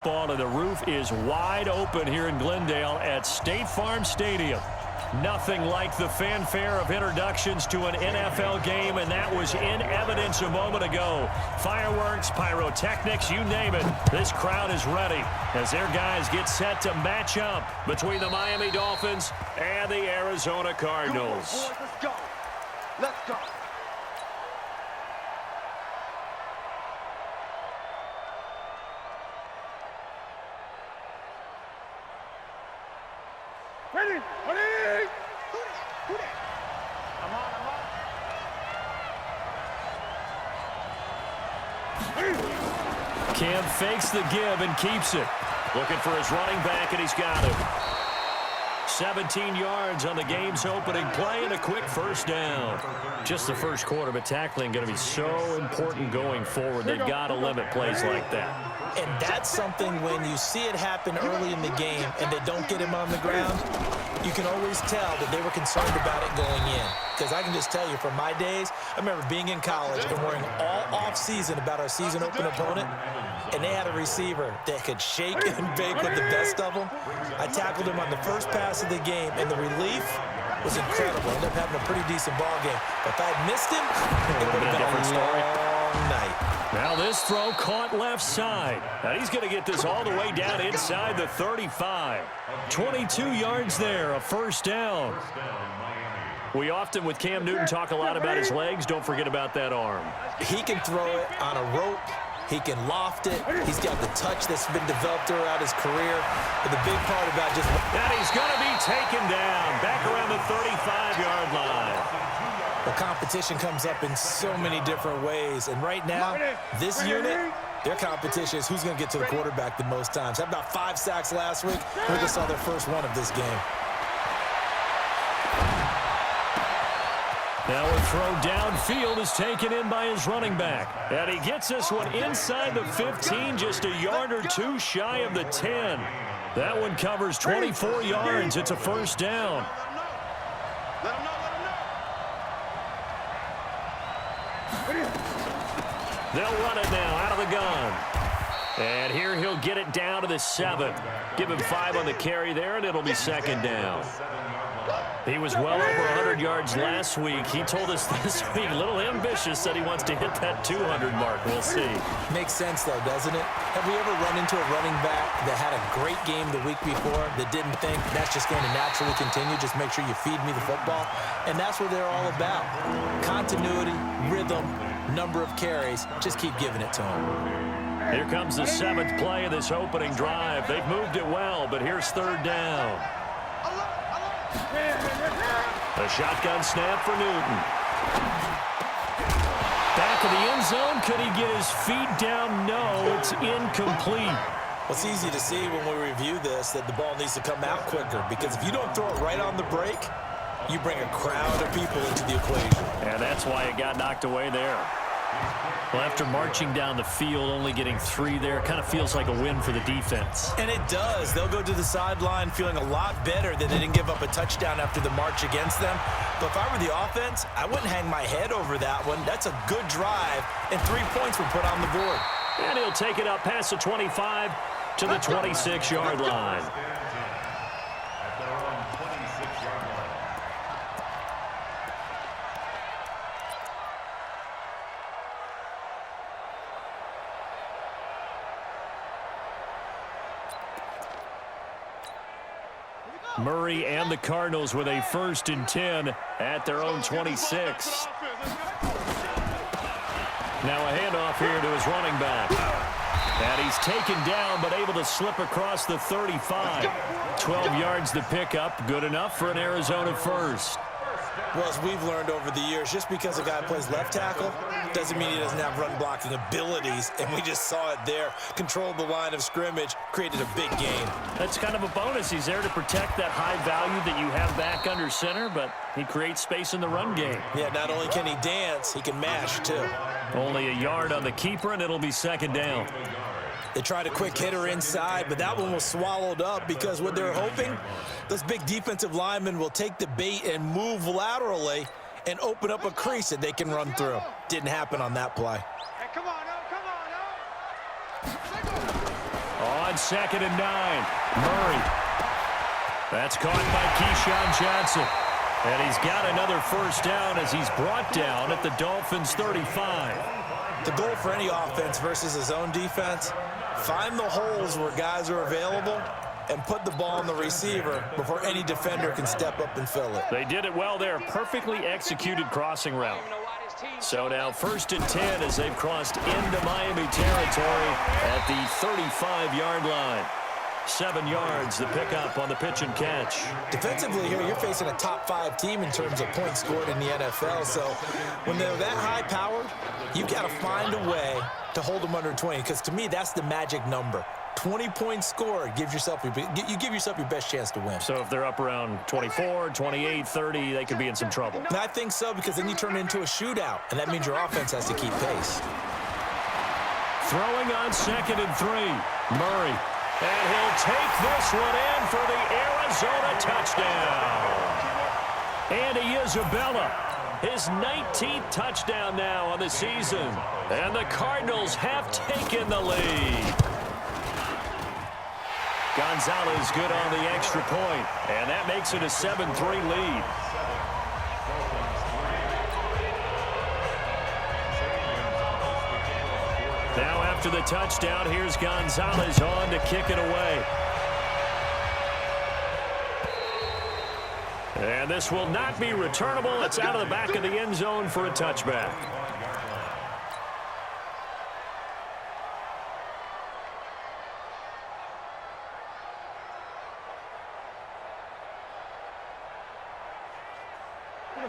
Ball, and the roof is wide open here in Glendale at State Farm Stadium. Nothing like the fanfare of introductions to an NFL game, and that was in evidence a moment ago. Fireworks, pyrotechnics, you name it. This crowd is ready as their guys get set to match up between the Miami Dolphins and the Arizona Cardinals. Let's go. Let's go. Ready, ready. I'm on. Cam fakes the give and keeps it. Looking for his running back, and he's got him. 17 yards on the game's opening play and a quick first down. Just the first quarter, but tackling going to be so important going forward. They've got to limit plays like that. And that's something when you see it happen early in the game and they don't get him on the ground, you can always tell that they were concerned about it going in. Because I can just tell you from my days, I remember being in college and worrying all off-season about our season-open opponent, and they had a receiver that could shake and bake with the best of them. I tackled him on the first pass of the game, and the relief was incredible. I ended up having a pretty decent ball game. But if I had missed him, it would have been a long night. Now this throw caught left side. Now he's going to get this all the way down inside the 35. 22 yards there, a first down. We often, with Cam Newton, talk a lot about his legs. Don't forget about that arm. He can throw it on a rope. He can loft it. He's got the touch that's been developed throughout his career. But the big part about just... And he's going to be taken down back around the 35-yard line. The competition comes up in so many different ways. And right now, this unit, their competition is who's going to get to the quarterback the most times. Had about 5 sacks last week. We just saw their first one of this game. Now a throw downfield is taken in by his running back. And he gets this one inside the 15, just a yard or two shy of the 10. That one covers 24 yards. It's a first down. They'll run it now out of the gun. And here he'll get it down to the 7. Give him 5 on the carry there, and it'll be second down. He was well over 100 yards last week. He told us this week, a little ambitious, said he wants to hit that 200 mark. We'll see. Makes sense, though, doesn't it? Have we ever run into a running back that had a great game the week before that didn't think that's just going to naturally continue? Just make sure you feed me the football. And that's what they're all about. Continuity, rhythm, number of carries. Just keep giving it to him. Here comes the 7th play of this opening drive. They've moved it well, but here's third down. A shotgun snap for Newton. Back of the end zone. Could he get his feet down? No, it's incomplete. Well, it's easy to see when we review this that the ball needs to come out quicker, because if you don't throw it right on the break, you bring a crowd of people into the equation. And that's why it got knocked away there. Well, after marching down the field, only getting 3 there, kind of feels like a win for the defense. And it does. They'll go to the sideline feeling a lot better that they didn't give up a touchdown after the march against them. But if I were the offense, I wouldn't hang my head over that one. That's a good drive, and 3 points were put on the board. And he'll take it up past the 25 to the 26-yard line. Murray and the Cardinals with a 1st and 10 at their own 26. Now a handoff here to his running back. And he's taken down but able to slip across the 35. 12 yards to pick up. Good enough for an Arizona first. Well, as we've learned over the years, just because a guy plays left tackle doesn't mean he doesn't have run-blocking abilities, and we just saw it there. Controlled the line of scrimmage, created a big game. That's kind of a bonus. He's there to protect that high value that you have back under center, but he creates space in the run game. Yeah, not only can he dance, he can mash, too. Only a yard on the keeper, and it'll be second down. They tried a quick hitter inside, but that one was swallowed up because what they're hoping, those big defensive linemen will take the bait and move laterally and open up a crease that they can run through. Didn't happen on that play. Hey, come on, On on 2nd and 9. Murray. That's caught by Keyshawn Johnson. And he's got another first down as he's brought down at the Dolphins' 35. The goal for any offense versus his own defense, find the holes where guys are available and put the ball on the receiver before any defender can step up and fill it. They did it well there. Perfectly executed crossing route. So now 1st and 10 as they've crossed into Miami territory at the 35-yard line. 7 yards, the pickup on the pitch and catch. Defensively here, you're facing a top 5 team in terms of points scored in the NFL. So when they're that high-powered, you've got to find a way to hold them under 20. Because to me, that's the magic number. 20 points scored gives yourself you give yourself your best chance to win. So if they're up around 24, 28, 30, they could be in some trouble. And I think so, because then you turn it into a shootout, and that means your offense has to keep pace. Throwing on 2nd and 3. Murray. And he'll take this one in for the Arizona touchdown. Andy Isabella, his 19th touchdown now on the season. And the Cardinals have taken the lead. Gonzalez good on the extra point, and that makes it a 7-3 lead. Now after the touchdown, here's Gonzalez on to kick it away. And this will not be returnable. It's out of the back of the end zone for a touchback.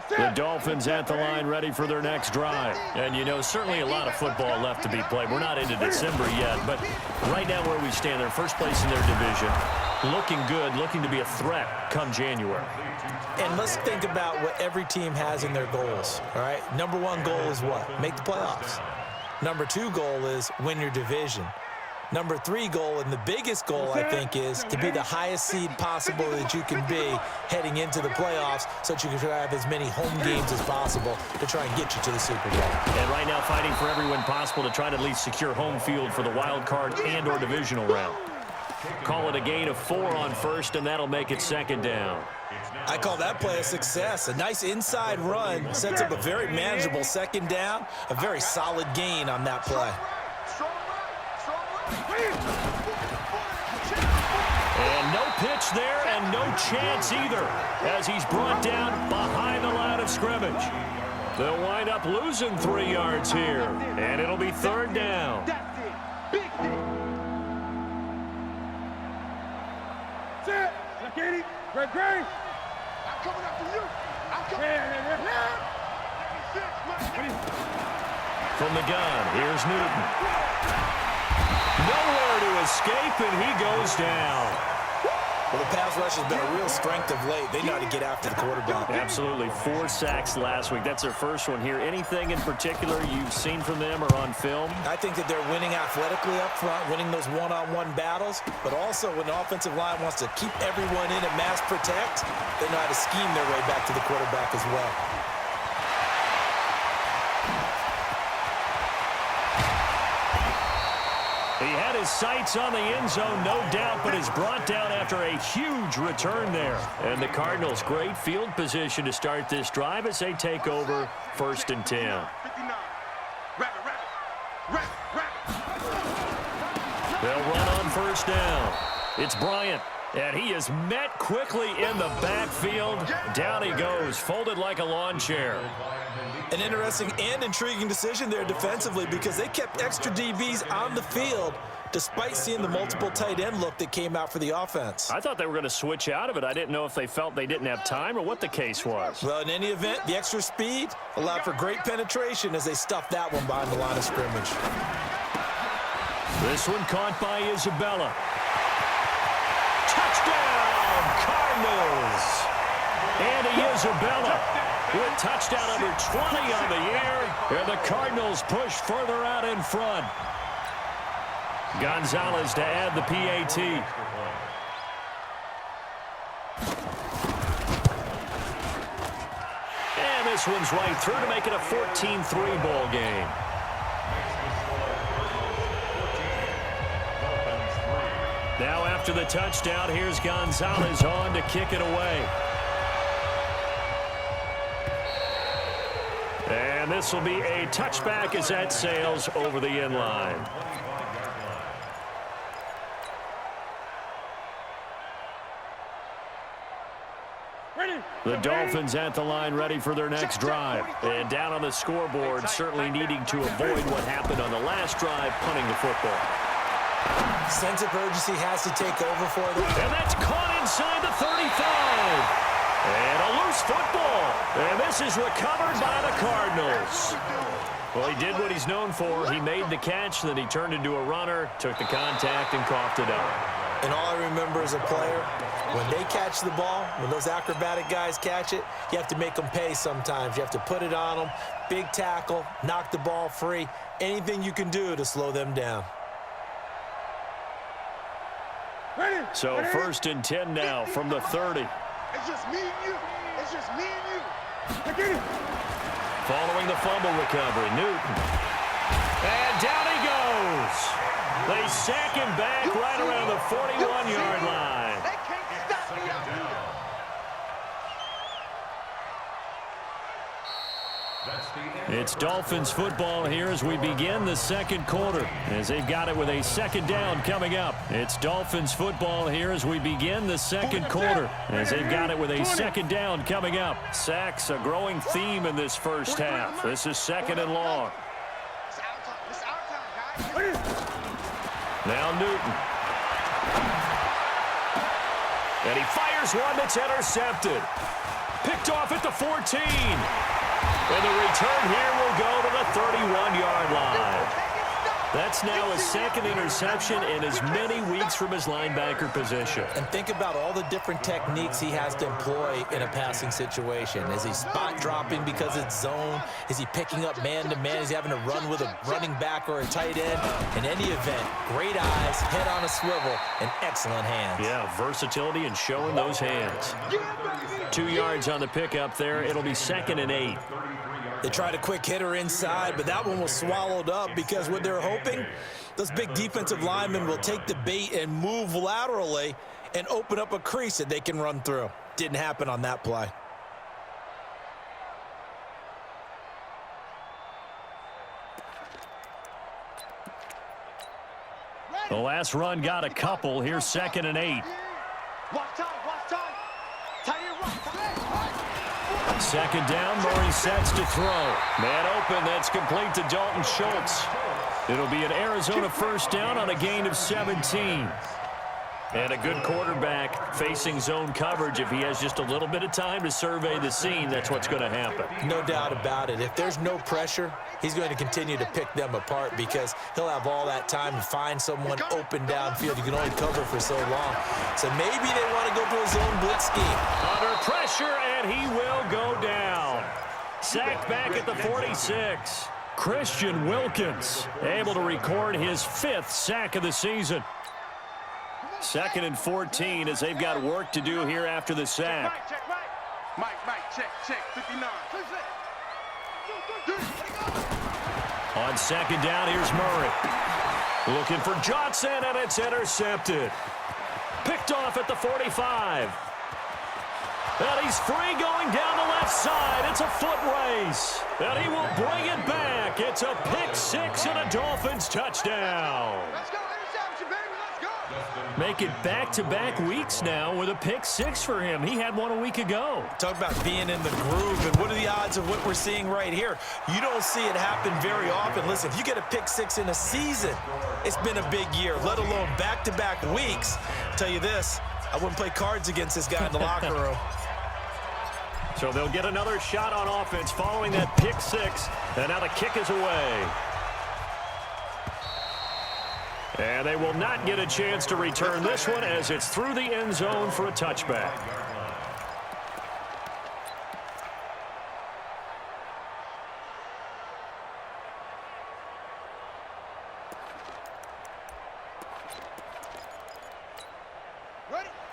The Dolphins at the line, ready for their next drive. And, you know, certainly a lot of football left to be played. We're not into December yet, but right now where we stand, they're first place in their division. Looking good, looking to be a threat come January. And let's think about what every team has in their goals, all right? Number 1 goal is what? Make the playoffs. Number 2 goal is win your division. Number 3 goal, and the biggest goal, I think, is to be the highest seed possible that you can be heading into the playoffs so that you can have as many home games as possible to try and get you to the Super Bowl. And right now fighting for every win possible to try to at least secure home field for the wild card and or divisional round. Call it a gain of 4 on 1st, and that'll make it 2nd down. I call that play a success. A nice inside run sets up a very manageable 2nd down, a very solid gain on that play. And no pitch there and no chance either as he's brought down behind the line of scrimmage. They'll wind up losing 3 yards here, and it'll be 3rd down. Set. Look at it. Great. I'm coming after you. I'm coming. From the gun, here's Newton. Nowhere to escape, and he goes down. Well, the pass rush has been a real strength of late. They know how to get after the quarterback. Absolutely. 4 sacks last week. That's their first one here. Anything in particular you've seen from them or on film? I think that they're winning athletically up front, winning those one-on-one battles, but also when the offensive line wants to keep everyone in and mass protect, they know how to scheme their way back to the quarterback as well. He had his sights on the end zone, no doubt, but is brought down after a huge return there. And the Cardinals, great field position to start this drive as they take over 1st and 10. They'll run on 1st down. It's Bryant, and he is met quickly in the backfield. Down he goes, folded like a lawn chair. An interesting and intriguing decision there defensively because they kept extra DBs on the field despite seeing the multiple tight end look that came out for the offense. I thought they were going to switch out of it. I didn't know if they felt they didn't have time or what the case was. Well, in any event, the extra speed allowed for great penetration as they stuffed that one behind the line of scrimmage. This one caught by Isabella. Touchdown, Cardinals! Andy Isabella with touchdown number 20 on the year, and the Cardinals push further out in front. Gonzalez to add the PAT. And this one's right through to make it a 14-3 ball game. Now after the touchdown, here's Gonzalez on to kick it away. And this will be a touchback as that sails over the end line. The Dolphins at the line ready for their next drive. And down on the scoreboard, certainly needing to avoid what happened on the last drive, punting the football. Sense of urgency has to take over for them. And that's caught inside the 35. And a loose football. And this is recovered by the Cardinals. Well, he did what he's known for. He made the catch, then he turned into a runner, took the contact, and coughed it up. And all I remember as a player, when they catch the ball, when those acrobatic guys catch it, you have to make them pay sometimes. You have to put it on them, big tackle, knock the ball free, anything you can do to slow them down. So 1st and 10 now from the 30. It's just me and you. It's just me and you. Following the fumble recovery, Newton. And down he goes. They sack him back right around the 41-yard line. They can't stop me out here. It's Dolphins football here as we begin the second quarter, as they've got it with a second down coming up. It's Dolphins football here as we begin the second quarter, as they've got it with a second down coming up. Sacks a growing theme in this first half. This is 2nd and long. It's our time, guys. Now Newton. And he fires one that's intercepted. Picked off at the 14. And the return here will go to the 31-yard line. That's now his 2nd interception in as many weeks from his linebacker position. And think about all the different techniques he has to employ in a passing situation. Is he spot dropping because it's zone? Is he picking up man-to-man? Is he having to run with a running back or a tight end? In any event, great eyes, head on a swivel, and excellent hands. Yeah, versatility and showing those hands. 2 yards on the pickup there. It'll be 2nd and 8. They tried a quick hitter inside, but that one was swallowed up because what they're hoping, those big defensive linemen will take the bait and move laterally and open up a crease that they can run through. Didn't happen on that play. The last run got a couple. Here's 2nd and 8. Watch time. Tight end, watch time. 2nd down, Murray sets to throw. Man open, that's complete to Dalton Schultz. It'll be an Arizona first down on a gain of 17. And a good quarterback facing zone coverage. If he has just a little bit of time to survey the scene, that's what's going to happen. No doubt about it. If there's no pressure, he's going to continue to pick them apart because he'll have all that time to find someone open downfield. You can only cover for so long. So maybe they want to go to a zone blitz scheme. Under pressure, and he will go down. Sacked back at the 46. Christian Wilkins able to record his 5th sack of the season. 2nd and 14 as they've got work to do here after the sack. Check, Mike, check, 59. On 2nd down, here's Murray. Looking for Johnson, and it's intercepted. Picked off at the 45. And he's free going down the left side. It's a foot race. And he will bring it back. It's a pick 6 and a Dolphins touchdown. Let's go, interception, baby, let's go. Make it back-to-back weeks now with a pick 6 for him. He had one a week ago. Talk about being in the groove, and what are the odds of what we're seeing right here? You don't see it happen very often. Listen, if you get a pick 6 in a season, it's been a big year, let alone back-to-back weeks. I'll tell you this, I wouldn't play cards against this guy in the locker room. So they'll get another shot on offense following that pick 6, and now the kick is away. And they will not get a chance to return this one as it's through the end zone for a touchback.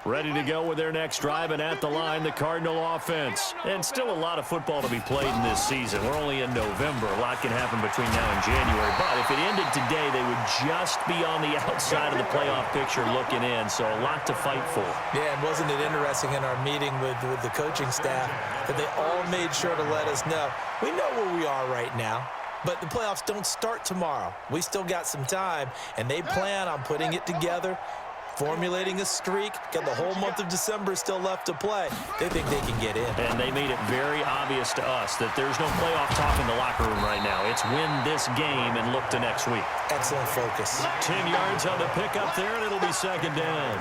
Ready to go with their next drive, and at the line, the Cardinal offense. And still a lot of football to be played in this season. We're only in November. A lot can happen between now and January. But if it ended today, they would just be on the outside of the playoff picture looking in. So a lot to fight for. Yeah, and wasn't it interesting in our meeting with the coaching staff that they all made sure to let us know, we know where we are right now. But the playoffs don't start tomorrow. We still got some time, and they plan on putting it together, formulating a streak. Got the whole month of December still left to play. They think they can get in. And they made it very obvious to us that there's no playoff talk in the locker room right now. It's win this game and look to next week. Excellent focus. 10 yards on the pickup there, and it'll be second down.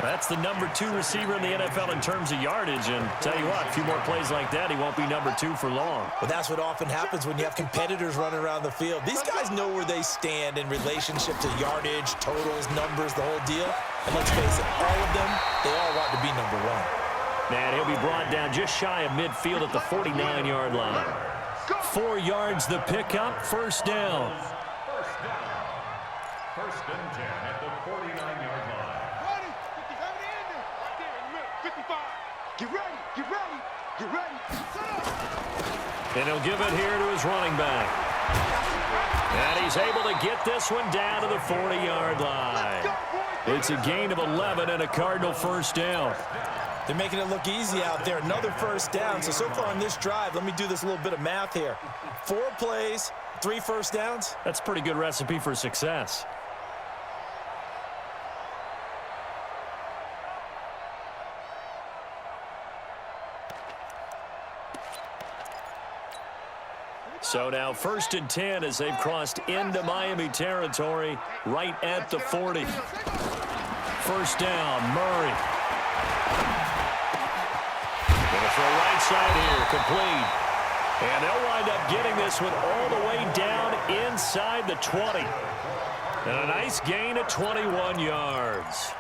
That's the number 2 receiver in the NFL in terms of yardage. And tell you what, a few more plays like that, he won't be number 2 for long. Well, that's what often happens when you have competitors running around the field. These guys know where they stand in relationship to yardage, totals, numbers, the whole deal. And let's face it, all of them, they all want to be number 1. And he'll be brought down just shy of midfield at the 49-yard line. 4 yards the pickup, first down. First and 10 at the 49-yard line. Get ready, get ready, get ready. And he'll give it here to his running back. And he's able to get this one down to the 40-yard line. It's a gain of 11 and a Cardinal first down. They're making it look easy out there. Another first down. So far on this drive, let me do this little bit of math here. 4 plays, 3 first downs. That's a pretty good recipe for success. So now first and 10 as they've crossed into Miami territory right at the 40. First down, Murray. Going to throw right side here, complete. And they'll wind up getting this one all the way down inside the 20. And a nice gain of 21 yards.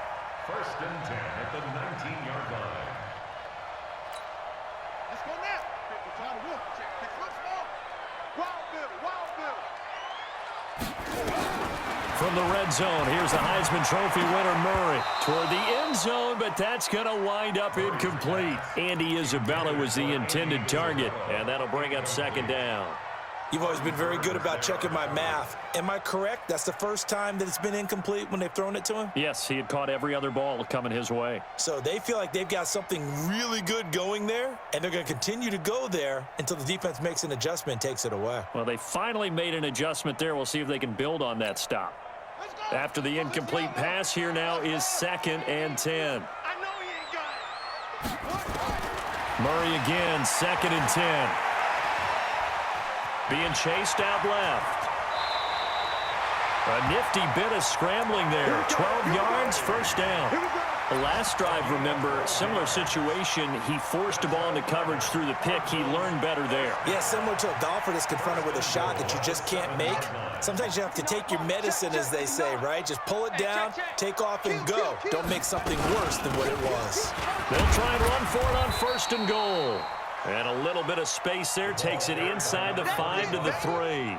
First and 10 at the 19-yard line. Let's go now. From the red zone, here's the Heisman Trophy winner, Murray, toward the end zone, but that's going to wind up incomplete. Andy Isabella was the intended target, and that'll bring up second down. You've always been very good about checking my math. Am I correct? That's the first time that it's been incomplete when they've thrown it to him? Yes, he had caught every other ball coming his way. So they feel like they've got something really good going there, and they're going to continue to go there until the defense makes an adjustment and takes it away. Well, they finally made an adjustment there. We'll see if they can build on that stop. After the incomplete pass, here now is second and 10. Murray again, second and 10. Being chased out left. A nifty bit of scrambling there. 12 yards, first down. The last drive, remember, similar situation. He forced a ball into coverage through the pick. He learned better there. Yeah, similar to a golfer that's confronted with a shot that you just can't make. Sometimes you have to take your medicine, as they say, right? Just pull it down, take off, and go. Don't make something worse than what it was. They'll try and run for it on first and goal. And a little bit of space there takes it inside the 5 to the 3.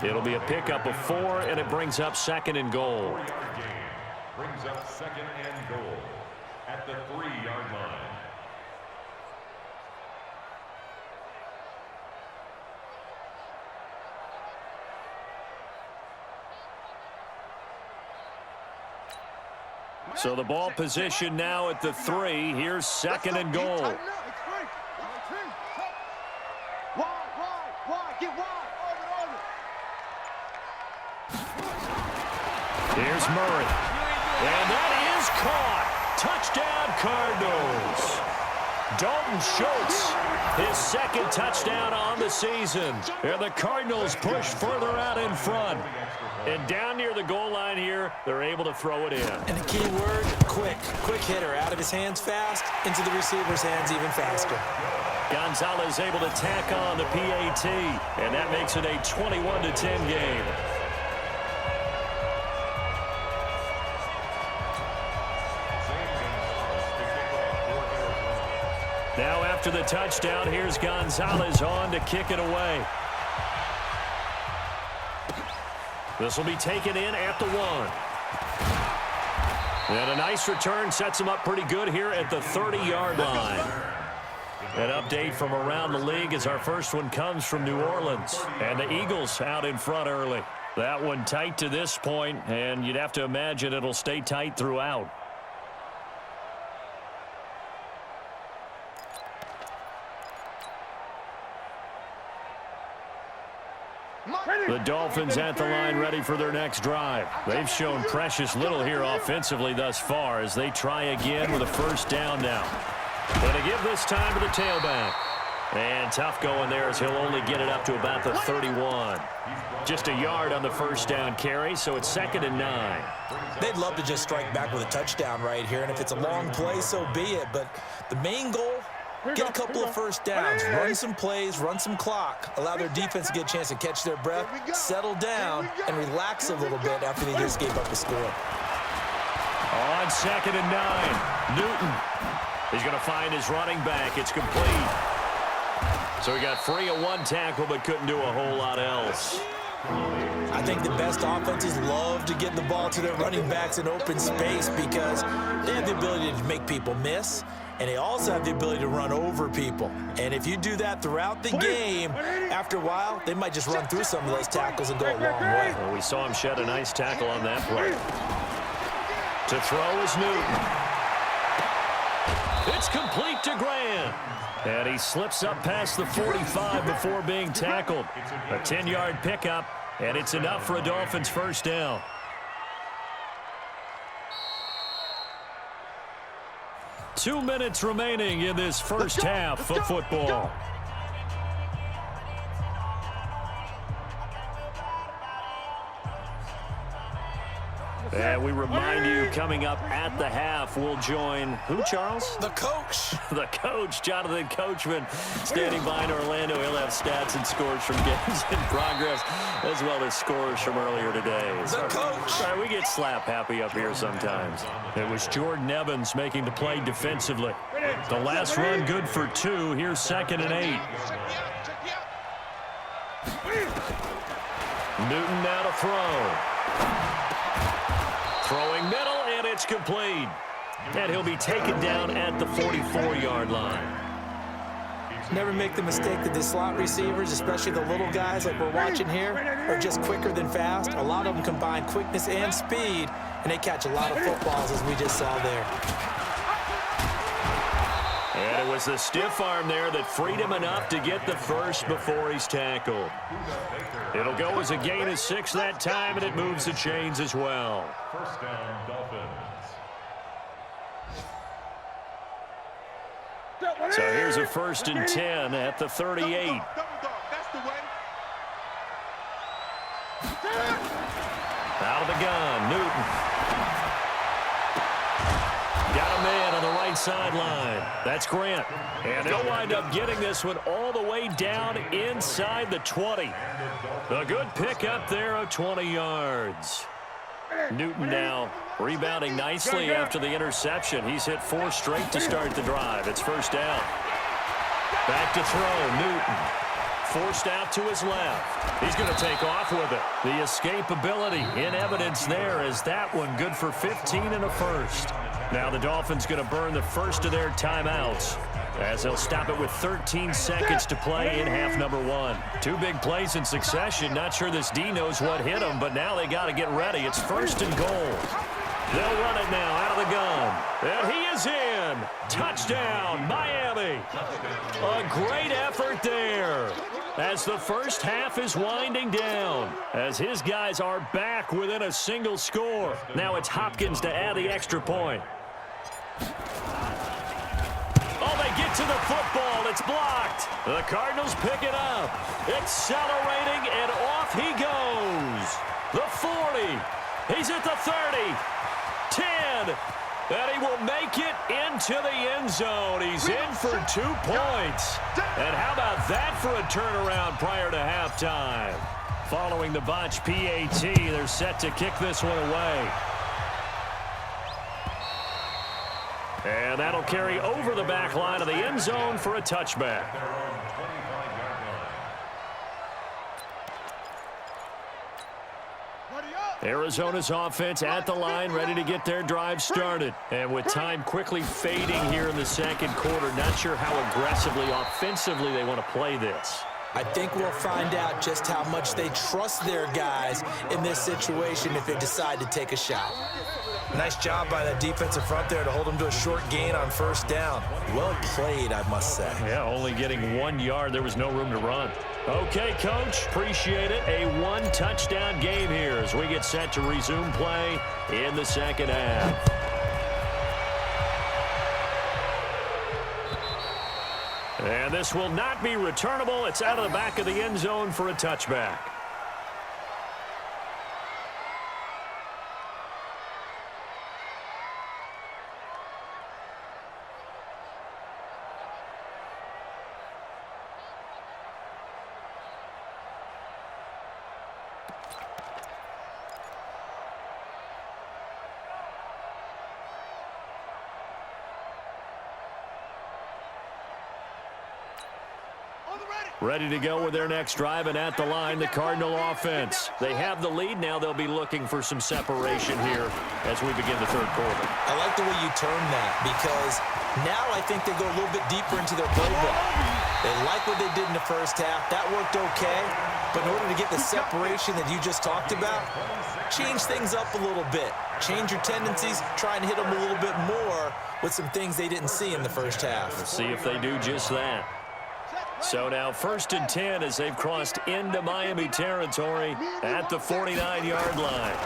It'll be a pickup of 4, and it brings up second and goal. Brings up second and goal at the 3-yard line. So the ball position now at the 3. Here's second and goal. Here's Murray. And that is caught. Touchdown, Cardinals. Dalton Schultz, his second touchdown on the season. And the Cardinals push further out in front. And down near the goal line here, they're able to throw it in. And the key word, quick. Quick hitter. Out of his hands fast, into the receiver's hands even faster. Gonzalez able to tack on the PAT. And that makes it a 21-10 game. Now after the touchdown, here's Gonzalez on to kick it away. This will be taken in at the 1. And a nice return sets him up pretty good here at the 30-yard line. An update from around the league as our first one comes from New Orleans. And the Eagles out in front early. That one tight to this point, and you'd have to imagine it'll stay tight throughout. The Dolphins at the line ready for their next drive. They've shown precious little here offensively thus far as they try again with a first down now. Going to give this time to the tailback. And tough going there as he'll only get it up to about the 31. Just a yard on the first down carry, so it's 2nd and 9. They'd love to just strike back with a touchdown right here, and if it's a long play, so be it. But the main goal, get a couple of first downs, run some plays, run some clock, allow their defense to get a chance to catch their breath, settle down, and relax a little bit after they just gave up a score. On 2nd and 9, Newton. He's going to find his running back. It's complete. So he got free of one tackle but couldn't do a whole lot else. I think the best offenses love to get the ball to their running backs in open space because they have the ability to make people miss, and they also have the ability to run over people. And if you do that throughout the game, after a while, they might just run through some of those tackles and go a long way. Well, we saw him shed a nice tackle on that play. To throw is Newton. It's complete to Grant. And he slips up past the 45 before being tackled. A 10-yard pickup, and it's enough for a Dolphins first down. Two minutes remaining in this first half of football. And we remind you, coming up at the half, we'll join who, Charles? The coach. The coach, Jonathan Coachman, standing by in Orlando. He'll have stats and scores from games in progress, as well as scores from earlier today. The coach. Sorry, we get slap happy up here sometimes. It was Jordan Evans making the play defensively. The last run good for 2. Here's 2nd and 8. Newton now to throw. Throwing middle, and it's complete. And he'll be taken down at the 44-yard line. Never make the mistake that the slot receivers, especially the little guys like we're watching here, are just quicker than fast. A lot of them combine quickness and speed, and they catch a lot of footballs, as we just saw there. And it was the stiff arm there that freed him enough to get the first before he's tackled. It'll go as a gain of 6 that time, and it moves the chains as well. First down, Dolphins. So here's a 1st and 10 at the 38. Out of the gun, Newton. Got a man on the right sideline. That's Grant. And they'll wind up getting this one all the way down inside the 20. A good pickup there of 20 yards. Newton now rebounding nicely after the interception. He's hit 4 straight to start the drive. It's first down. Back to throw, Newton. Forced out to his left. He's going to take off with it. The escapability in evidence there is that one good for 15 and a first. Now the Dolphins going to burn the first of their timeouts as they'll stop it with 13 seconds to play in half number 1. 2 big plays in succession. Not sure this D knows what hit him, but now they got to get ready. It's 1st and goal. They'll run it now out of the gun. And he is in. Touchdown, Miami. A great effort there as the first half is winding down, as his guys are back within a single score. Now it's Hopkins to add the extra point. Oh, they get to the football. It's blocked. The Cardinals pick it up. Accelerating, and off he goes. The 40. He's at the 30. 10. And he will make it into the end zone. He's in for 2 points. And how about that for a turnaround prior to halftime? Following the botch PAT, they're set to kick this one away. And that'll carry over the back line of the end zone for a touchback. Arizona's offense at the line, ready to get their drive started. And with time quickly fading here in the second quarter, not sure how aggressively, offensively they want to play this. I think we'll find out just how much they trust their guys in this situation if they decide to take a shot. Nice job by that defensive front there to hold them to a short gain on first down. Well played, I must say. Yeah, only getting 1 yard. There was no room to run. Okay, Coach, appreciate it. A one-touchdown game here as we get set to resume play in the second half. And this will not be returnable. It's out of the back of the end zone for a touchback. Ready to go with their next drive, and at the line, the Cardinal offense. They have the lead. Now they'll be looking for some separation here as we begin the third quarter. I like the way you term that because now I think they go a little bit deeper into their playbook. They like what they did in the first half. That worked okay. But in order to get the separation that you just talked about, change things up a little bit. Change your tendencies, try and hit them a little bit more with some things they didn't see in the first half. Let's see if they do just that. So now 1st and 10 as they've crossed into Miami territory at the 49-yard line.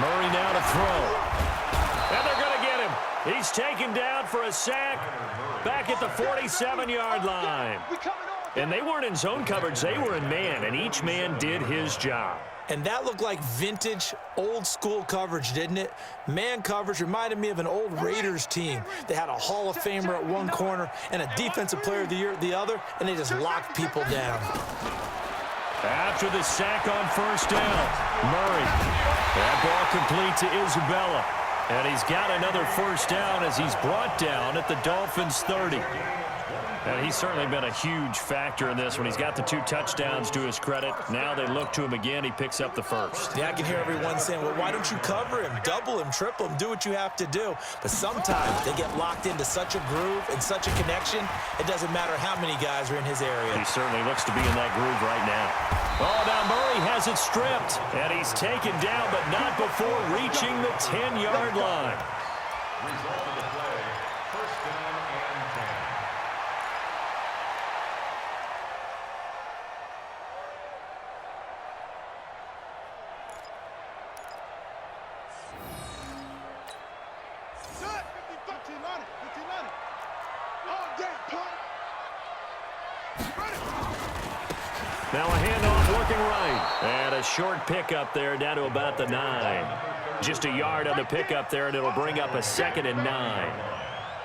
Murray now to throw. And they're going to get him. He's taken down for a sack back at the 47-yard line. And they weren't in zone coverage. They were in man, and each man did his job. And that looked like vintage, old-school coverage, didn't it? Man coverage reminded me of an old Raiders team. They had a Hall of Famer at one corner and a Defensive Player of the Year at the other, and they just locked people down. After the sack on first down, Murray. That ball complete to Isabella. And he's got another first down as he's brought down at the Dolphins' 30. And he's certainly been a huge factor in this when he's got the 2 touchdowns to his credit. Now they look to him again. He picks up the first. Yeah, I can hear everyone saying, well, why don't you cover him, double him, triple him, do what you have to do. But sometimes they get locked into such a groove and such a connection, it doesn't matter how many guys are in his area. He certainly looks to be in that groove right now. Oh, now Murray has it stripped. And he's taken down, but not before reaching the 10-yard line. Result of the play, first down and 10. Now a handoff looking right. And a short pickup there down to about the 9. Just a yard on the pickup there, and it'll bring up a 2nd and 9.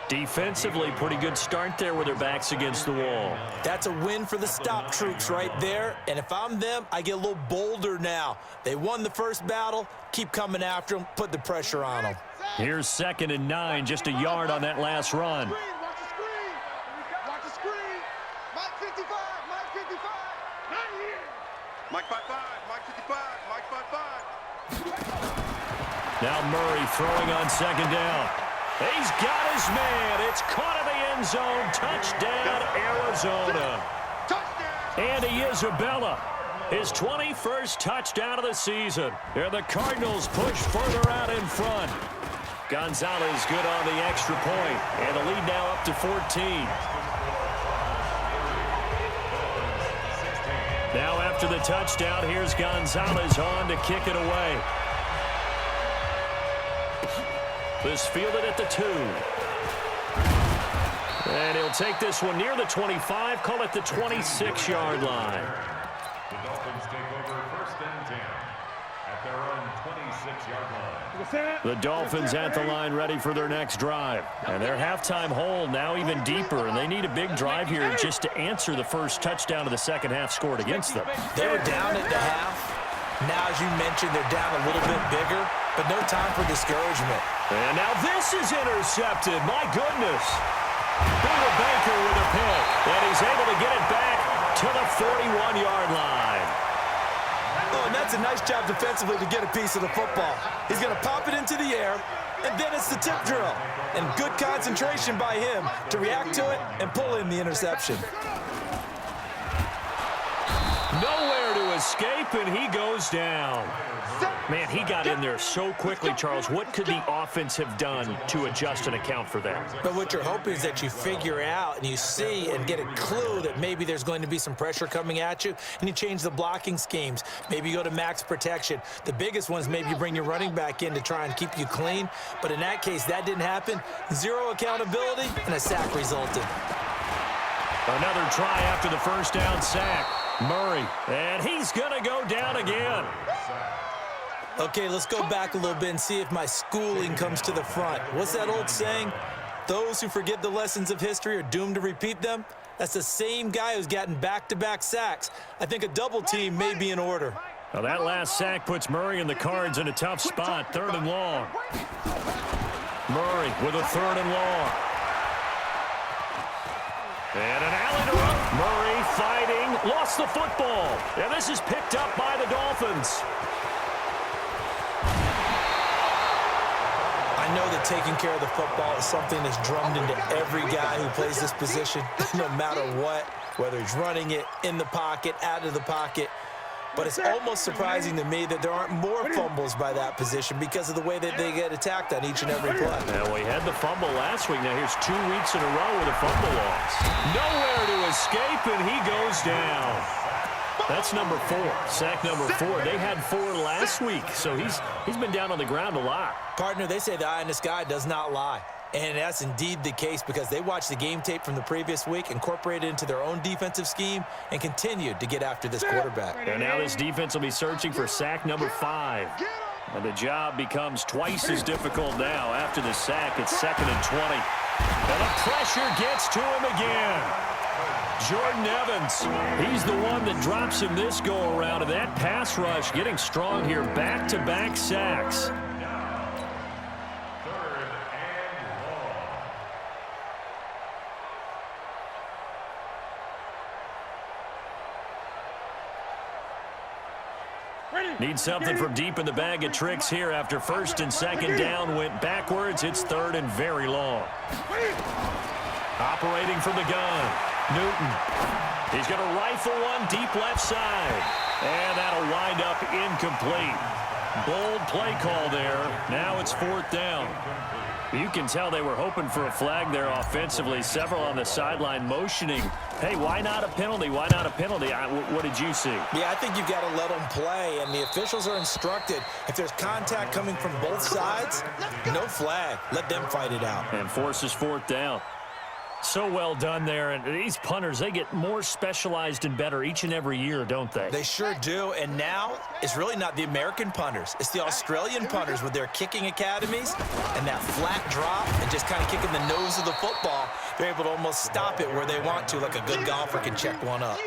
Defensively, pretty good start there with their backs against the wall. That's a win for the stop troops right there. And if I'm them, I get a little bolder now. They won the first battle. Keep coming after them. Put the pressure on them. Here's 2nd and 9, just a yard on that last run. Watch the screen. Watch the screen. Mike 55. Mike 55. Not here. Mike 55. Mike 55. Mike 55. Now Murray throwing on 2nd down. He's got his man. It's caught in the end zone. Touchdown, Arizona. Touchdown. Andy Isabella, his 21st touchdown of the season. And the Cardinals push further out in front. Gonzalez good on the extra point. And the lead now up to 14. Now after the touchdown, here's Gonzalez on to kick it away. This fielded at the 2. And he'll take this one near the 25, call it the 26-yard line. The Dolphins take over 1st and 10 at their own 26-yard line. The Dolphins at the line ready for their next drive. And their halftime hole now even deeper, and they need a big drive here just to answer the first touchdown of the second half scored against them. They were down at the half. Now, as you mentioned, they're down a little bit bigger, but no time for discouragement. And now this is intercepted. My goodness. Buda Baker with a pick. And he's able to get it back to the 41-yard line. Oh, and that's a nice job defensively to get a piece of the football. He's going to pop it into the air, and then it's the tip drill. And good concentration by him to react to it and pull in the interception. Nowhere to escape, and he goes down. Man, he got in there so quickly, Charles. What could the offense have done to adjust and account for that? But what you're hoping is that you figure out and you see and get a clue that maybe there's going to be some pressure coming at you, and you change the blocking schemes. Maybe you go to max protection. The biggest one is maybe you bring your running back in to try and keep you clean. But in that case, that didn't happen. Zero accountability, and a sack resulted. Another try after the first down sack. Murray, and he's going to go down again. Okay, let's go back a little bit and see if my schooling comes to the front. What's that old saying? Those who forget the lessons of history are doomed to repeat them. That's the same guy who's gotten back-to-back sacks. I think a double team may be in order. Now that last sack puts Murray and the Cards in a tough spot, 3rd and long. Murray with a 3rd and long. And an alley to run. Murray fighting, lost the football. And this is picked up by the Dolphins. I know that taking care of the football is something that's drummed into every guy who plays this position, no matter what, whether he's running it, in the pocket, out of the pocket. But it's almost surprising to me that there aren't more fumbles by that position because of the way that they get attacked on each and every play. Now, we had the fumble last week. Now, here's 2 weeks in a row with a fumble loss. Nowhere to escape, and he goes down. That's number 4, sack number 4. They had 4 last week, so he's been down on the ground a lot. Partner, they say the eye in the sky does not lie. And that's indeed the case because they watched the game tape from the previous week, incorporated it into their own defensive scheme, and continued to get after this quarterback. And now this defense will be searching for sack number 5. And the job becomes twice as difficult now. After the sack, it's 2nd and 20. And the pressure gets to him again. Jordan Evans, he's the one that drops him this go-around. And that pass rush getting strong here. Back-to-back sacks. Need something from deep in the bag of tricks here after 1st and 2nd down went backwards. It's 3rd and very long. Operating from the gun, Newton. He's going to rifle one deep left side. And that'll wind up incomplete. Bold play call there. Now it's 4th down. You can tell they were hoping for a flag there offensively. Several on the sideline motioning. Hey, why not a penalty? Why not a penalty? What did you see? Yeah, I think you've got to let them play, and the officials are instructed if there's contact coming from both sides, no flag. Let them fight it out. And forces 4th down. So well done there. And these punters, they get more specialized and better each and every year, don't they? They sure do. And now it's really not the American punters. It's the Australian punters with their kicking academies and that flat drop and just kind of kicking the nose of the football. They're able to almost stop it where they want to, like a good golfer can check one up.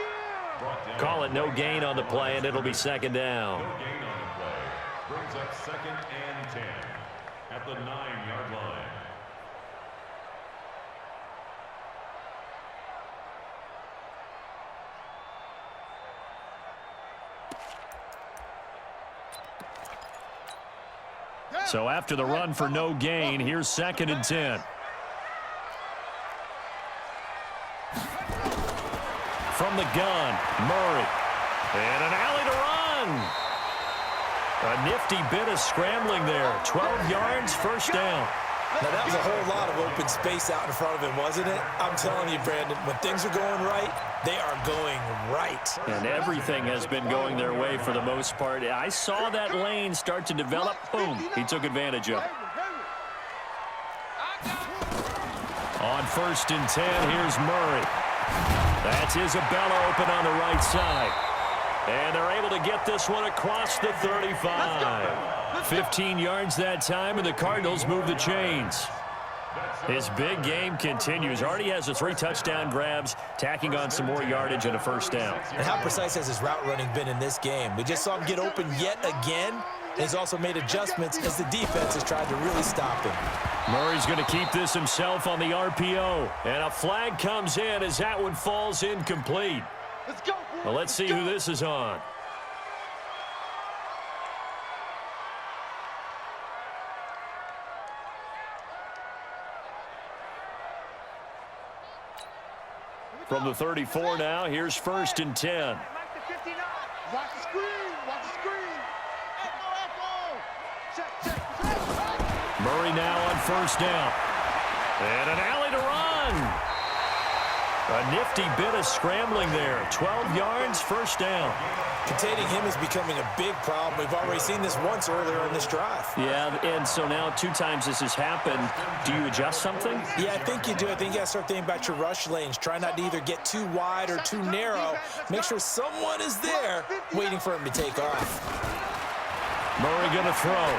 Call it no gain on the play, and it'll be 2nd down. No gain on the play. Brings up 2nd and 10 at the 9-yard line. So after the run for no gain, here's 2nd and 10. From the gun, Murray. And an alley to run. A nifty bit of scrambling there. 12 yards, 1st down. Now, that was a whole lot of open space out in front of him, wasn't it? I'm telling you, Brandon, when things are going right, they are going right. And everything has been going their way for the most part. I saw that lane start to develop. Boom. He took advantage of it. On 1st and 10, here's Murray. That's Isabella open on the right side. And they're able to get this one across the 35. 15 yards that time, and the Cardinals move the chains. His big game continues. Already has the 3 touchdown grabs, tacking on some more yardage and a 1st down. And how precise has his route running been in this game? We just saw him get open yet again. And he's also made adjustments as the defense has tried to really stop him. Murray's going to keep this himself on the RPO. And a flag comes in as that one falls incomplete. Let's go. Well, let's see who this is on. From the 34 now, here's 1st and 10. Watch the screen. Watch the screen. Check. Murray now on 1st down. And an alley to run. A nifty bit of scrambling there. 12 yards, 1st down. Containing him is becoming a big problem. We've already seen this once earlier in this drive. Yeah, and so now 2 times this has happened. Do you adjust something? Yeah, I think you do. I think you got to start thinking about your rush lanes. Try not to either get too wide or too narrow. Make sure someone is there waiting for him to take off. Murray going to throw.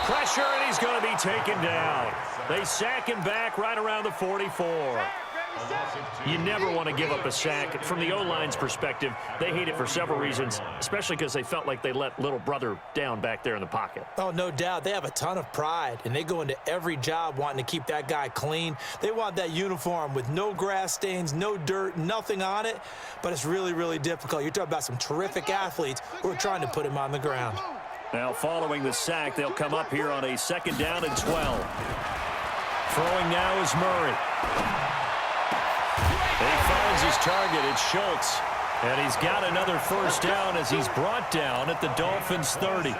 Pressure, and he's going to be taken down. They sack him back right around the 44. You never want to give up a sack. From the O-line's perspective, they hate it for several reasons, especially because they felt like they let little brother down back there in the pocket. Oh, no doubt. They have a ton of pride, and they go into every job wanting to keep that guy clean. They want that uniform with no grass stains, no dirt, nothing on it, but it's really, really difficult. You're talking about some terrific athletes who are trying to put him on the ground. Now, following the sack, they'll come up here on a 2nd down and 12. Throwing now is Murray. He finds his target. It's Schultz. And he's got another 1st down as he's brought down at the Dolphins' 30.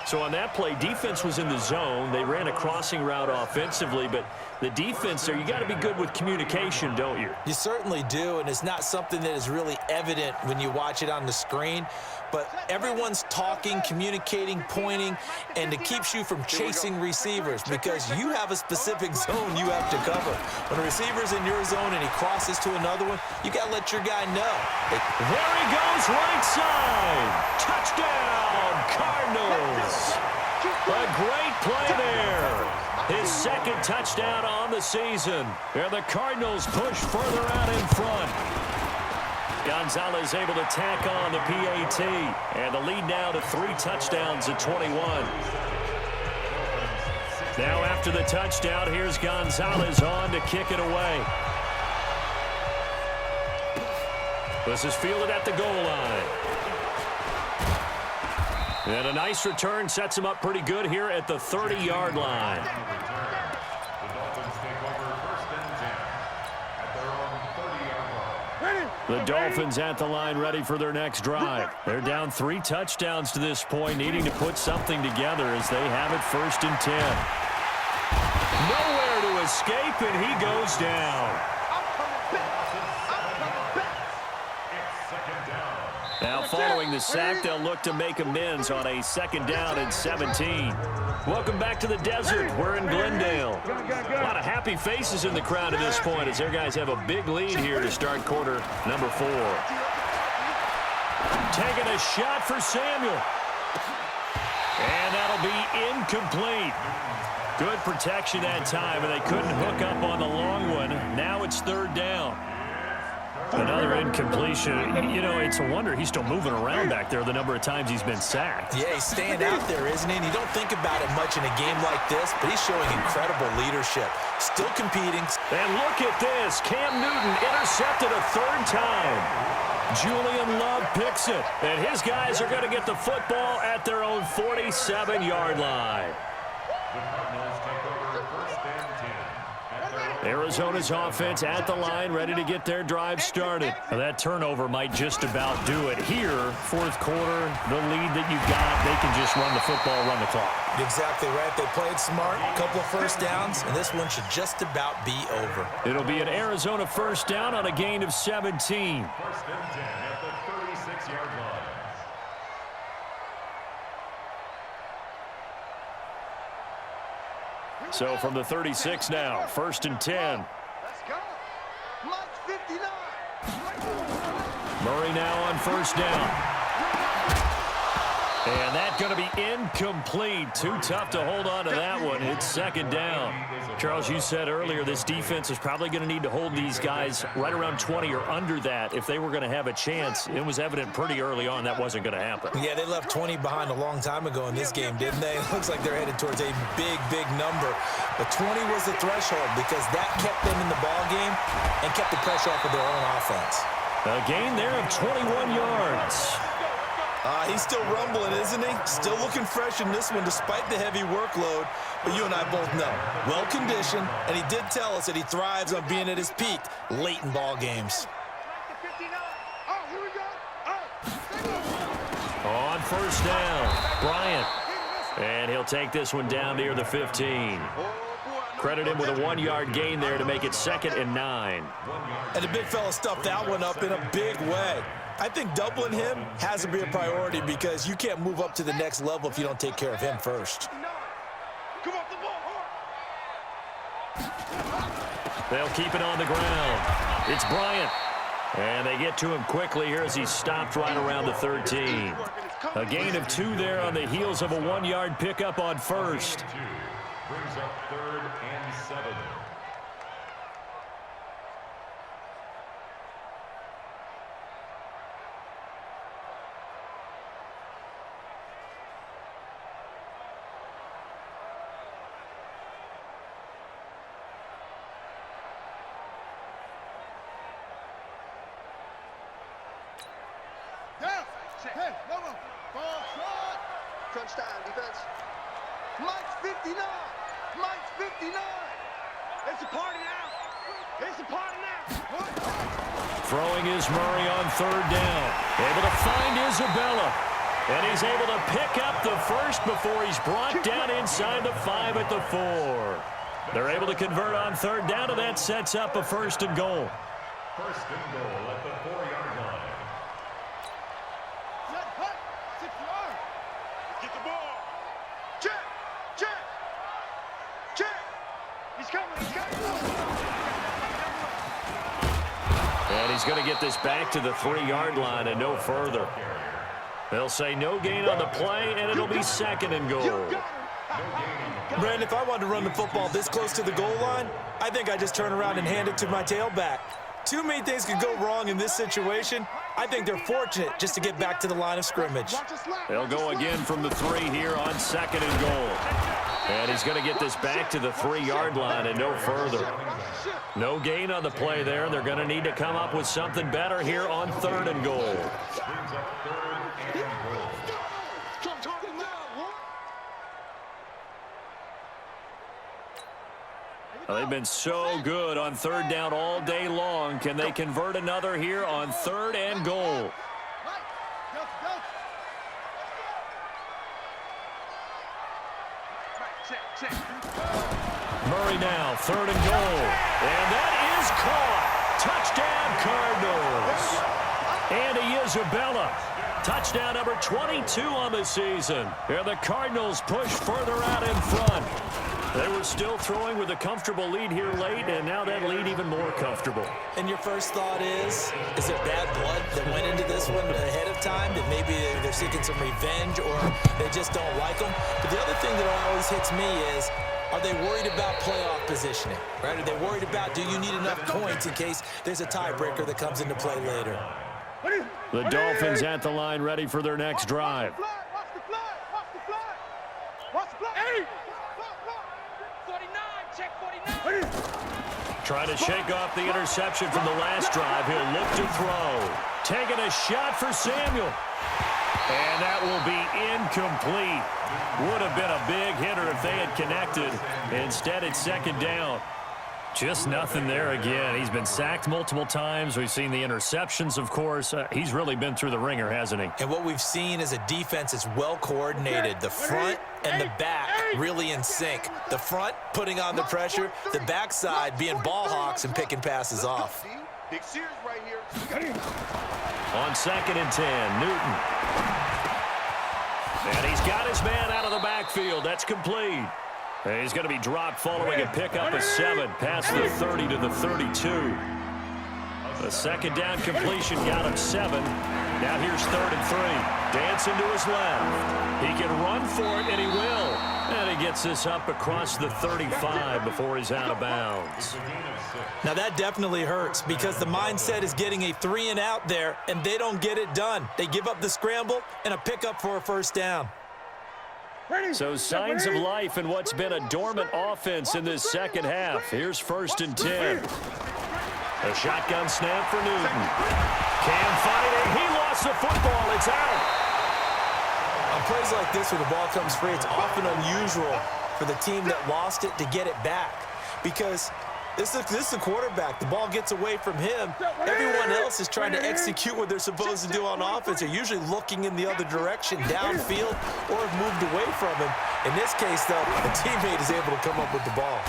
So on that play, defense was in the zone. They ran a crossing route offensively, but the defense there, you got to be good with communication, don't you? You certainly do, and it's not something that is really evident when you watch it on the screen. But everyone's talking, communicating, pointing, and it keeps you from chasing receivers because you have a specific zone you have to cover. When a receiver's in your zone and he crosses to another one, you got to let your guy know. There he goes, right side. Touchdown, Cardinals. A great play there. His 2nd touchdown on the season. And the Cardinals push further out in front. Gonzalez able to tack on the PAT. And the lead now to 3 touchdowns at 21. Now after the touchdown, here's Gonzalez on to kick it away. This is fielded at the goal line. And a nice return sets him up pretty good here at the 30-yard line. The Dolphins take over 1st and 10 at their own 30-yard line. The Dolphins at the line ready for their next drive. They're down 3 touchdowns to this point, needing to put something together as they have it 1st and 10. Nowhere to escape, and he goes down. Now following the sack, they'll look to make amends on a 2nd down and 17. Welcome back to the desert. We're in Glendale. A lot of happy faces in the crowd at this point as their guys have a big lead here to start quarter number 4. Taking a shot for Samuel. And that'll be incomplete. Good protection that time, and they couldn't hook up on the long one. Now it's 3rd down. Another incompletion. You know, it's a wonder he's still moving around back there the number of times he's been sacked. Yeah, he's staying out there, isn't he? And you don't think about it much in a game like this, but he's showing incredible leadership. Still competing. And look at this. Cam Newton intercepted a 3rd time. Julian Love picks it. And his guys are going to get the football at their own 47-yard line. The Cardinals take over 1st and 10 at their own. Arizona's offense at the line, ready to get their drive started. Now, that turnover might just about do it. Here, 4th quarter, the lead that you've got, they can just run the football, run the clock. Exactly right. They played smart, a couple of 1st downs, and this one should just about be over. It'll be an Arizona 1st down on a gain of 17. 1st and 10 at the 36-yard line. So from the 36 now, 1st and 10. Let's go. Mike 59. Murray now on 1st down. And that's going to be incomplete. Too tough to hold on to that one. It's 2nd down. Charles, you said earlier this defense is probably going to need to hold these guys right around 20 or under that if they were going to have a chance. It was evident pretty early on that wasn't going to happen. Yeah, they left 20 behind a long time ago in this game, didn't they? It looks like they're headed towards a big, big number. But 20 was the threshold because that kept them in the ball game and kept the pressure off of their own offense. A gain there of 21 yards. He's still rumbling, isn't he? Still looking fresh in this one despite the heavy workload. But you and I both know, well-conditioned, and he did tell us that he thrives on being at his peak late in ball games. On first down, Bryant. And he'll take this one down near the 15. Credit him with a 1-yard gain there to make it 2nd and 9. And the big fella stuffed that one up in a big way. I think doubling him has to be a priority because you can't move up to the next level if you don't take care of him first. They'll keep it on the ground. It's Bryant. And they get to him quickly here as he's stopped right around the 13. A gain of 2 there on the heels of a 1-yard pickup on first. Brings up 3rd and 7. Hey, no. Ball short. Touchdown, defense. Mike's 59. Mike's 59. It's a party now. It's a party now. Throwing is Murray on 3rd down. Able to find Isabella. And he's able to pick up the first before he's brought down inside the 5 at the 4. They're able to convert on 3rd down, and that sets up a 1st and goal. 1st and goal at the 4-yard line. Get the ball. Check. He's coming. And he's going to get this back to the 3-yard line and no further. They'll say no gain on the play, and it'll be 2nd and goal. Brandon, if I wanted to run the football this close to the goal line, I think I just turn around and hand it to my tailback. Too many things could go wrong in this situation. I think they're fortunate just to get back to the line of scrimmage. They'll go again from the 3 here on 2nd and goal. And he's going to get this back to the 3-yard line and no further. No gain on the play there, and they're going to need to come up with something better here on 3rd and goal. Well, they've been so good on 3rd down all day long. Can they convert another here on 3rd and goal? Murray now, 3rd and goal. And that is caught. Touchdown, Cardinals. Andy Isabella. Touchdown number 22 on the season. And the Cardinals push further out in front. They were still throwing with a comfortable lead here late, and now that lead even more comfortable. And your first thought is it bad blood that went into this one ahead of time, that maybe they're seeking some revenge or they just don't like them? But the other thing that always hits me is, are they worried about playoff positioning? Right? Are they worried about, do you need enough points in case there's a tiebreaker that comes into play later? The Dolphins at the line, ready for their next drive. Trying to shake off the interception from the last drive. He'll look to throw. Taking a shot for Samuel. And that will be incomplete. Would have been a big hitter if they had connected. Instead, it's 2nd down. Just nothing there again. He's been sacked multiple times. We've seen the interceptions, of course. He's really been through the ringer, hasn't he? And what we've seen is a defense that's well coordinated. The front and the back really in sync. The front putting on the pressure, the backside being ball hawks and picking passes off. Big Sears right here. On 2nd and 10, Newton. And he's got his man out of the backfield. That's complete. And he's going to be dropped following a pickup of 7 past the 30 to the 32. The 2nd down completion got him 7. Now here's 3rd and 3. Dancing to his left. He can run for it, and he will. And he gets this up across the 35 before he's out of bounds. Now that definitely hurts because the mindset is getting a 3 and out there, and they don't get it done. They give up the scramble and a pickup for a 1st down. So signs of life in what's been a dormant offense in this 2nd half. Here's 1st and 10. A shotgun snap for Newton. Cam fighting. He lost the football. It's out. plays like this where the ball comes free, it's often unusual for the team that lost it to get it back because this is the quarterback. The ball gets away from him. Everyone else is trying to execute what they're supposed to do on offense. They're usually looking in the other direction, downfield, or have moved away from him. In this case, though, the teammate is able to come up with the ball.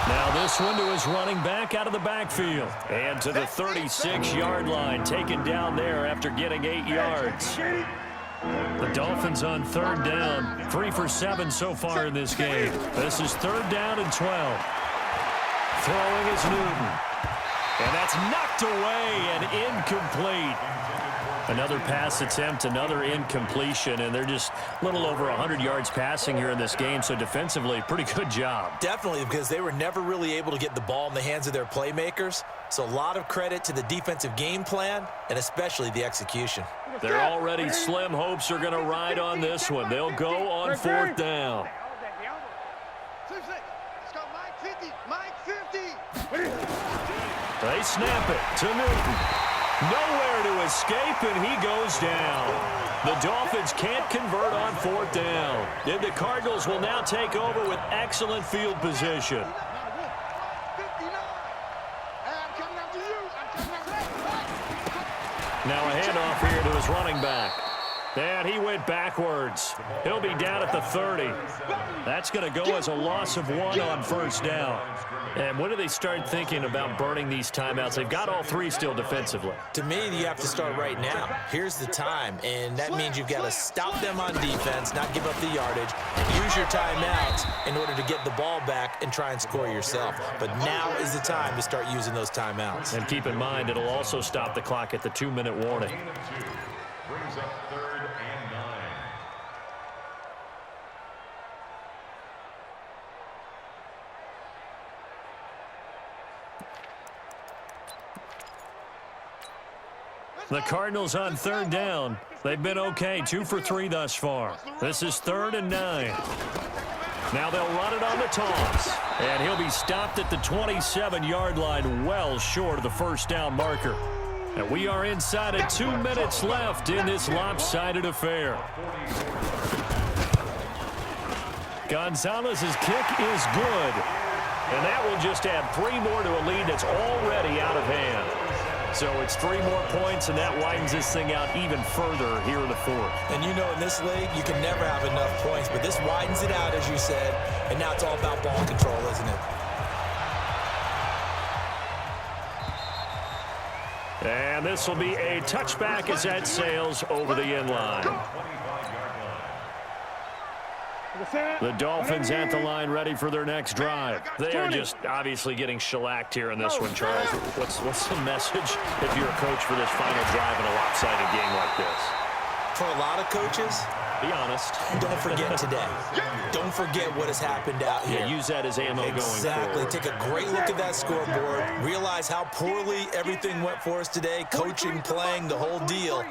Now this one to his running back out of the backfield. And to the 36-yard line, taken down there after getting 8 yards. The Dolphins on third down, 3 for 7 so far in this game. This is third down and 12. Throwing is Newton. And that's knocked away and incomplete. Another pass attempt, another incompletion, and they're just a little over 100 yards passing here in this game, so defensively, pretty good job. Definitely, because they were never really able to get the ball in the hands of their playmakers, so a lot of credit to the defensive game plan and especially the execution. Their already slim hopes are going to ride on this one. They'll go on fourth down. They snap it to Newton. Nowhere to escape, and he goes down. The Dolphins can't convert on fourth down. And the Cardinals will now take over with excellent field position. Now a handoff here to his running back. And he went backwards. He'll be down at the 30. That's going to go as a loss of 1 on first down. And when do they start thinking about burning these timeouts? They've got all 3 still defensively. To me, you have to start right now. Here's the time, and that means you've got to stop them on defense, not give up the yardage, use your timeouts in order to get the ball back and try and score yourself. But now is the time to start using those timeouts. And keep in mind, it'll also stop the clock at the 2-minute warning. Brings up third and 9. The Cardinals on third down. They've been okay, 2 for 3 thus far. This is third and 9. Now they'll run it on the toss. And he'll be stopped at the 27-yard line, well short of the first down marker. And we are inside of 2 minutes left in this lopsided affair. Gonzalez's kick is good. And that will just add 3 more to a lead that's already out of hand. So it's 3 more points, and that widens this thing out even further here in the fourth. And you know, in this league, you can never have enough points, but this widens it out, as you said, and now it's all about ball control, isn't it? And this will be a touchback as that sails over the end line. The Dolphins at the line, ready for their next drive. They are just obviously getting shellacked here in this one, Charles. What's the message if you're a coach for this final drive in a lopsided game like this? For a lot of coaches, be honest. Don't forget today. Don't forget what has happened out here. Yeah, use that as ammo going forward. Exactly. Take a great look at that scoreboard. Realize how poorly everything went for us today. Coaching, playing, the whole deal.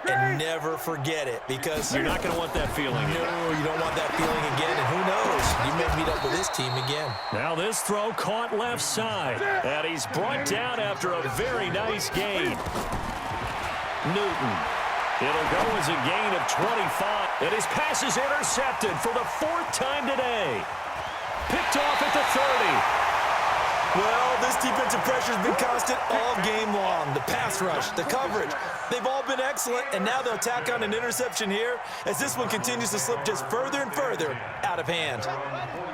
And never forget it, because you're not going to want that feeling. No, you don't want that feeling again. And who knows? You may meet up with this team again. Now this throw caught left side. And he's brought down after a very nice gain. Newton. It'll go as a gain of 25. And his pass is intercepted for the 4th time today. Picked off at the 30. Well, this defensive pressure has been constant all game long. The pass rush, the coverage, they've all been excellent, and now they'll tack on an interception here as this one continues to slip just further and further out of hand.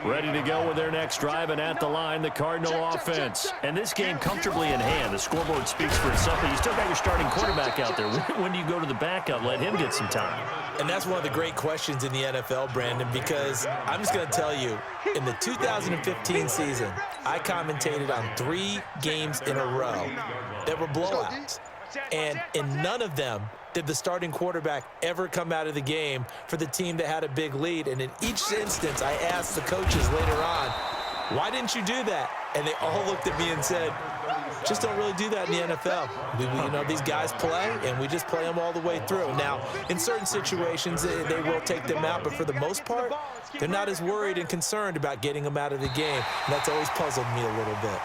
Ready to go with their next drive, and at the line, the Cardinal offense. And this game comfortably in hand. The scoreboard speaks for itself, but you still got your starting quarterback out there. When do you go to the backup? Let him get some time. And that's one of the great questions in the NFL, Brandon, because I'm just going to tell you, in the 2015 season, I commentated on 3 games in a row that were blowouts. And in none of them did the starting quarterback ever come out of the game for the team that had a big lead. And in each instance, I asked the coaches later on, why didn't you do that? And they all looked at me and said, just don't really do that in the NFL. You know, these guys play, and we just play them all the way through. Now, in certain situations, they will take them out, but for the most part, they're not as worried and concerned about getting them out of the game. And that's always puzzled me a little bit.